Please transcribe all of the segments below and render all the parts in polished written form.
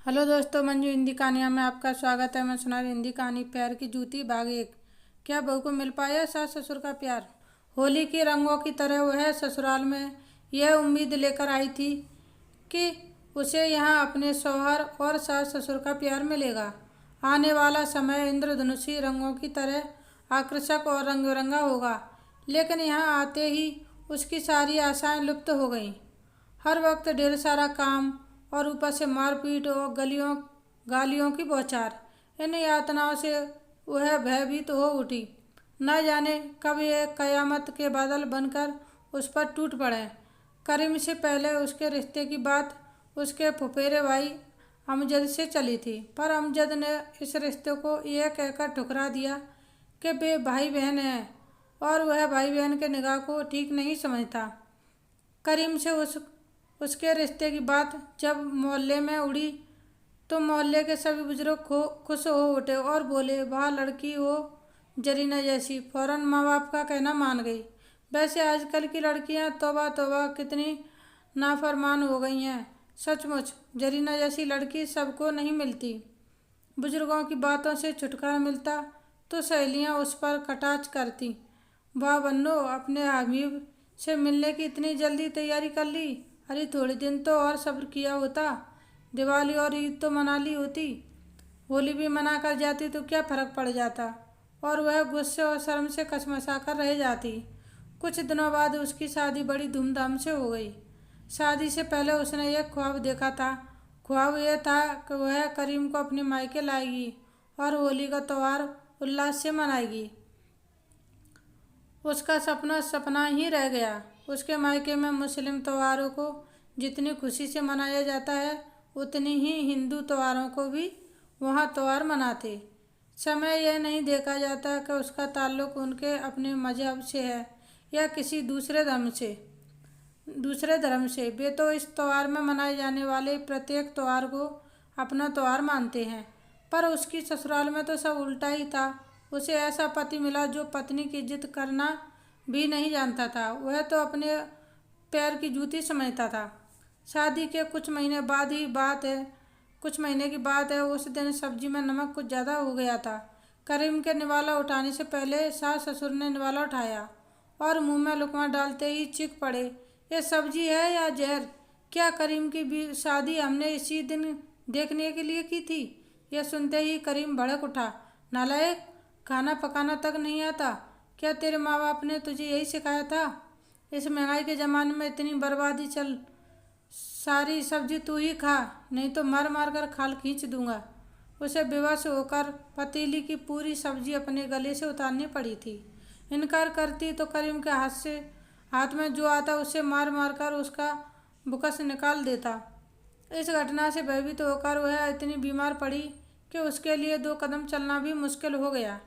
Hello दोस्तों, मंजू हिंदी कहानियाँ में आपका स्वागत है। मैं सुना रही हिंदी कहानी प्यार की जूती भाग 1। क्या बहू को मिल पाया सास ससुर का प्यार? होली के रंगों की तरह वह ससुराल में यह उम्मीद लेकर आई थी कि उसे यहाँ अपने शौहर और सास ससुर का प्यार मिलेगा। आने वाला समय इंद्रधनुषी रंगों की तरह आकर्षक और रंग बिरंगा होगा, लेकिन यहाँ आते ही उसकी सारी आशाएं लुप्त हो गईं। हर वक्त ढेर सारा काम और ऊपर से मारपीट और गलियों गालियों की बौछार। इन यातनाओं से वह भयभीत हो उठी। न जाने कब ये कयामत के बादल बनकर उस पर टूट पड़े। करीम से पहले उसके रिश्ते की बात उसके फुफेरे भाई अमजद से चली थी, पर अमजद ने इस रिश्ते को यह कहकर ठुकरा दिया कि वे भाई बहन हैं और वह भाई बहन के निगाह को ठीक नहीं समझता। करीम से उसके रिश्ते की बात जब मोहल्ले में उड़ी तो मोहल्ले के सभी बुजुर्ग खुश हो उठे और बोले, वाह लड़की हो जरीना जैसी। फौरन माँ बाप का कहना मान गई। वैसे आजकल की लड़कियां तौबा तौबा कितनी नाफरमान हो गई हैं। सचमुच जरीना जैसी लड़की सबको नहीं मिलती। बुजुर्गों की बातों से छुटकारा मिलता तो सहेलियां उस पर कटाक्ष करती। वाह बन्नो, अपने हबीब से मिलने की इतनी जल्दी तैयारी कर ली। अरे थोड़े दिन तो और सब्र किया होता। दिवाली और ईद तो मना ली होती। होली भी मना कर जाती तो क्या फ़र्क पड़ जाता। और वह गुस्से और शर्म से कसमसा कर रह जाती। कुछ दिनों बाद उसकी शादी बड़ी धूमधाम से हो गई। शादी से पहले उसने एक ख्वाब देखा था। ख्वाब यह था कि वह करीम को अपने मायके लाएगी और होली का त्यौहार उल्लास से मनाएगी। उसका सपना सपना ही रह गया। उसके मायके में मुस्लिम त्योहारों को जितनी खुशी से मनाया जाता है, उतनी ही हिंदू त्योहारों को भी वहाँ त्यौहार मनाते समय यह नहीं देखा जाता कि उसका ताल्लुक़ उनके अपने मजहब से है या किसी दूसरे धर्म से। वे तो इस त्यौहार में मनाए जाने वाले प्रत्येक त्यौहार को अपना त्यौहार मानते हैं। पर उसकी ससुराल में तो सब उल्टा ही था। उसे ऐसा पति मिला जो पत्नी की इज्जत करना भी नहीं जानता था। वह तो अपने पैर की जूती समझता था। शादी के कुछ महीने की बात है। उस दिन सब्जी में नमक कुछ ज़्यादा हो गया था। करीम के निवाला उठाने से पहले सास ससुर ने निवाला उठाया और मुंह में लुकमा डालते ही चीख पड़े, ये सब्जी है या जहर? क्या करीम की भी शादी हमने इसी दिन देखने के लिए की थी? यह सुनते ही करीम भड़क उठा, नालायक, खाना पकाना तक नहीं आता? क्या तेरे माँ बाप ने तुझे यही सिखाया था? इस महंगाई के ज़माने में इतनी बर्बादी चल, सारी सब्जी तू ही खा, नहीं तो मार मार कर खाल खींच दूंगा। उसे बेबस होकर पतीली की पूरी सब्जी अपने गले से उतारनी पड़ी थी। इनकार करती तो करीम के हाथ में जो आता उसे मार मार कर उसका बुकस निकाल देता। इस घटना से भयभीत होकर वह इतनी बीमार पड़ी कि उसके लिए 2 कदम चलना भी मुश्किल हो गया।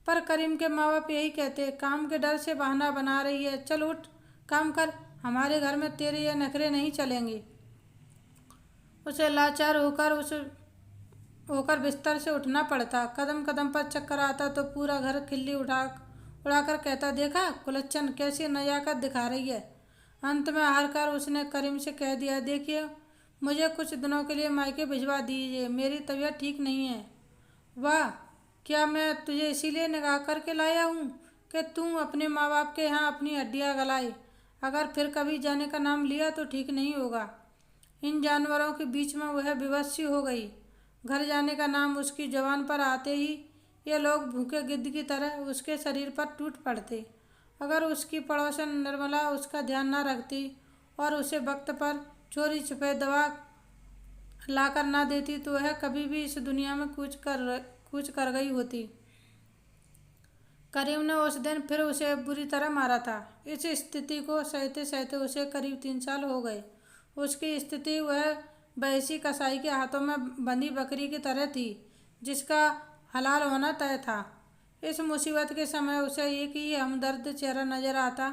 पर करीम के माँ बाप यही कहते, काम के डर से बहाना बना रही है, चल उठ काम कर, हमारे घर में तेरे ये नखरे नहीं चलेंगे। उसे लाचार होकर बिस्तर से उठना पड़ता। कदम कदम पर चक्कर आता तो पूरा घर खिल्ली उड़ाकर कहता, देखा कुलच्छन कैसी नजाकत दिखा रही है। अंत में हार कर उसने करीम से कह दिया, देखिए मुझे कुछ दिनों के लिए मायके भिजवा दीजिए, मेरी तबीयत ठीक नहीं है। वाह, क्या मैं तुझे इसीलिए निकाह करके लाया हूँ कि तू अपने माँ बाप के यहाँ अपनी हड्डियाँ गलाए? अगर फिर कभी जाने का नाम लिया तो ठीक नहीं होगा। इन जानवरों के बीच में वह विवश सी हो गई। घर जाने का नाम उसकी जुबान पर आते ही ये लोग भूखे गिद्ध की तरह उसके शरीर पर टूट पड़ते। अगर उसकी पड़ोसन निर्मला उसका ध्यान न रखती और उसे वक्त पर चोरी छुपे दवा लाकर ना देती तो वह कभी भी इस दुनिया में कूच कर गई होती। करीम ने उस दिन फिर उसे बुरी तरह मारा था। इस स्थिति को सहते सहते उसे करीब 3 साल हो गए। उसकी स्थिति वह बहसी कसाई के हाथों में बंधी बकरी की तरह थी, जिसका हलाल होना तय था। इस मुसीबत के समय उसे एक ही हमदर्द चेहरा नजर आता,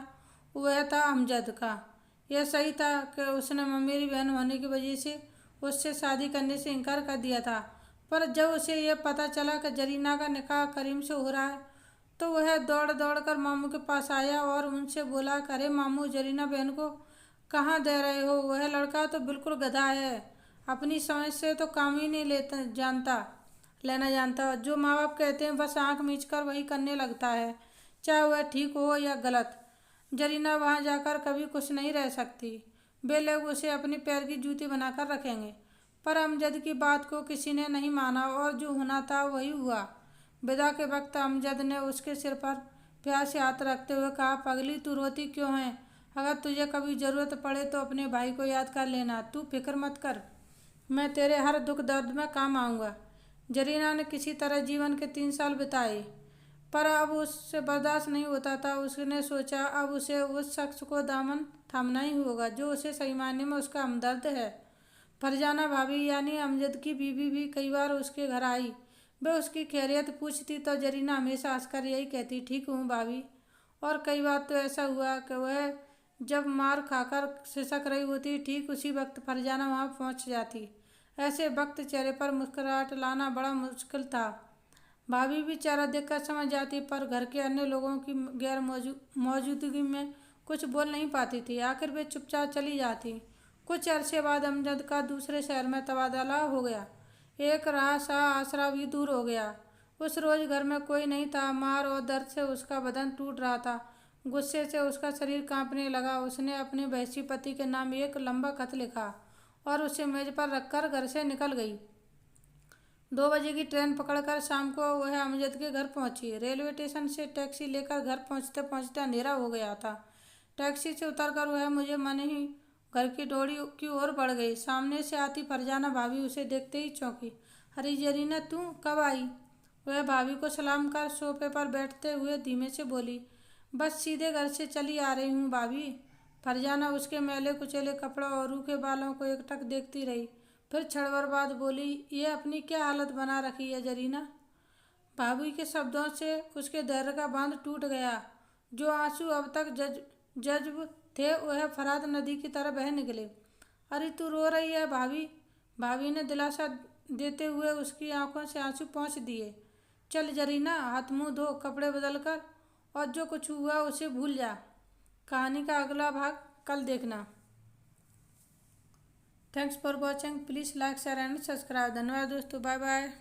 वह था अमजद का। यह सही था कि उसने मेरी बहन होने की वजह से उससे शादी करने से इनकार कर दिया था, पर जब उसे यह पता चला कि जरीना का निकाह करीम से हो रहा है तो वह दौड़ दौड़ कर मामू के पास आया और उनसे बोला, अरे मामू, जरीना बहन को कहाँ दे रहे हो? वह लड़का तो बिल्कुल गधा है। अपनी समझ से तो काम ही नहीं लेना जानता। जो माँ बाप कहते हैं बस आंख मीच कर वही करने लगता है, चाहे वह ठीक हो या गलत। जरीना वहाँ जाकर कभी खुश नहीं रह सकती। वे लोग उसे अपने पैर की जूती बनाकर रखेंगे। पर अमजद की बात को किसी ने नहीं माना और जो होना था वही हुआ। विदा के वक्त अमजद ने उसके सिर पर प्यार से हाथ रखते हुए कहा, पगली तू रोती क्यों है? अगर तुझे कभी ज़रूरत पड़े तो अपने भाई को याद कर लेना, तू फिक्र मत कर, मैं तेरे हर दुख दर्द में काम आऊँगा। जरीना ने किसी तरह जीवन के 3 साल बिताए, पर अब उससे बर्दाश्त नहीं होता था। उसने सोचा अब उसे उस शख्स को दामन थामना ही होगा जो उसे सही मायने में उसका हमदर्द है। फरजाना भाभी यानी अमजद की बीवी भी कई बार उसके घर आई। वह उसकी खैरियत पूछती तो जरीना हमेशा हंसकर यही कहती, ठीक हूँ भाभी। और कई बार तो ऐसा हुआ कि वह जब मार खाकर सिसक रही होती, ठीक उसी वक्त फरजाना वहाँ पहुँच जाती। ऐसे वक्त चेहरे पर मुस्कुराहट लाना बड़ा मुश्किल था। भाभी भी चेहरा देखकर समझ जाती, पर घर के अन्य लोगों की गैर मौजूदगी में कुछ बोल नहीं पाती थी। आखिर वे चुपचाप चली जाती। कुछ अरसे बाद अमजद का दूसरे शहर में तबादला हो गया। एक रहा सा आसरा भी दूर हो गया। उस रोज़ घर में कोई नहीं था। मार और दर्द से उसका बदन टूट रहा था। गुस्से से उसका शरीर कांपने लगा। उसने अपने वहशी पति के नाम एक लंबा खत लिखा और उसे मेज पर रखकर घर से निकल गई। 2 बजे की ट्रेन पकड़कर शाम को वह अमजद के घर पहुंची। रेलवे स्टेशन से टैक्सी लेकर घर पहुंचते पहुंचते अंधेरा हो गया था। टैक्सी से उतरकर वह मुझे मन ही घर की डोरी की ओर बढ़ गई। सामने से आती फरजाना भाभी उसे देखते ही चौंकी। अरे जरीना, तू कब आई? वह भाभी को सलाम कर सोफे पर बैठते हुए धीमे से बोली, बस सीधे घर से चली आ रही हूँ भाभी। फरजाना उसके मैले कुचेले कपड़ों और रूखे बालों को एकटक देखती रही। फिर क्षण भर बाद बोली, ये अपनी क्या हालत बना रखी है जरीना? भाभी के शब्दों से उसके धैर्य का बांध टूट गया। जो आंसू अब तक जज्ब थे वह फरात नदी की तरह बह निकले। अरे तू रो रही है भाभी? भाभी ने दिलासा देते हुए उसकी आंखों से आंसू पोंछ दिए। चल जरीना, हाथ मुंह धो, कपड़े बदल कर और जो कुछ हुआ उसे भूल जा। कहानी का अगला भाग कल देखना। Thanks for watching. Please like share and subscribe. धन्यवाद दोस्तों, बाय बाय।